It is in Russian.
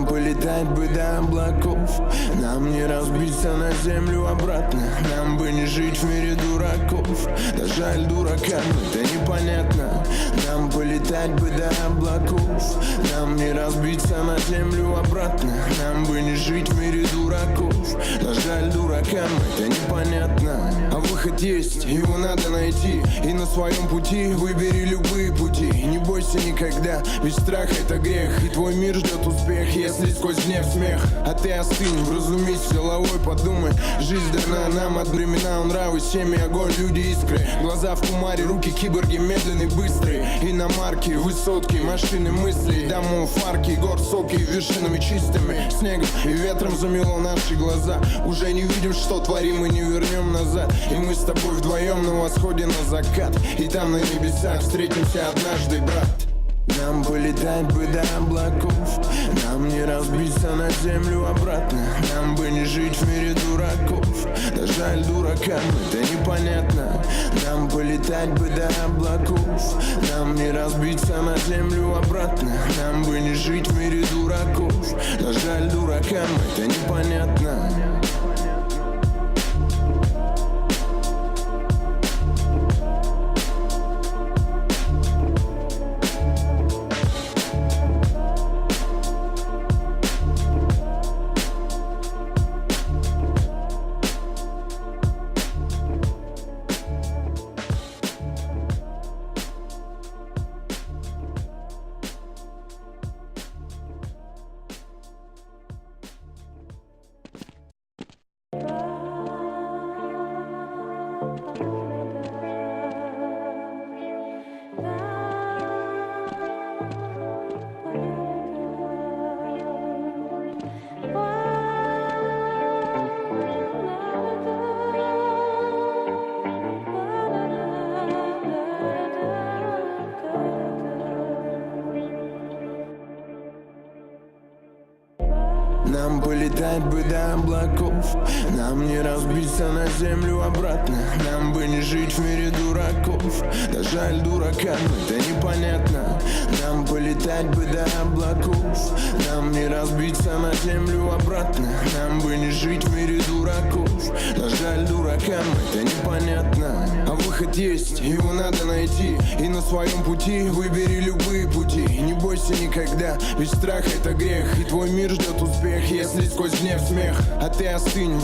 Нам полетать бы до облаков, нам не разбиться на землю обратно. Нам бы не жить в мире дураков, да жаль дуракам это непонятно. Нам полетать бы до облаков, нам не разбиться на землю обратно. Нам бы не жить в мире дураков, да жаль дуракам это непонятно. А выход есть, его надо найти, и на своем пути выбери любые пути. Не бойся никогда, ведь страх это грех, и твой мир ждет успех, если сквозь гнев смех. А ты остынь, вразумись головой, подумай. Жизнь дана нам от времена, нравы, семьи, огонь, люди, искры. Глаза в кумаре, руки киборги, медленные, быстрые. Иномарки, высотки, машины мыслей, домов, арки, гор, соки, вершинами чистыми. Снегом и ветром замело наши глаза. Уже не видим, что творим, и не вернем назад. И мы с тобой вдвоем на восходе, на закат. И там на небесах встретимся однажды, брат. Нам полетать бы до облаков, нам не разбиться на землю обратно. Нам бы не жить в мире дураков, да жаль дуракам это непонятно. Нам полетать бы до облаков, нам не разбиться на землю обратно. Нам бы не жить в мире дураков, да жаль дуракам это непонятно. Нам полетать бы до облаков, нам не разбиться на землю обратно. Нам бы не жить в мире дураков, да жаль дуракам это непонятно. Нам полетать бы до облаков, нам не разбиться на землю обратно. Нам бы не жить в мире дураков, да жаль дуракам это непонятно. А выход есть, его надо найти, и на своем пути выбери любые пути. Не бойся никогда, ведь страх это грех, и твой мир ждет успех, если сквозь гнев смех. А ты остынь,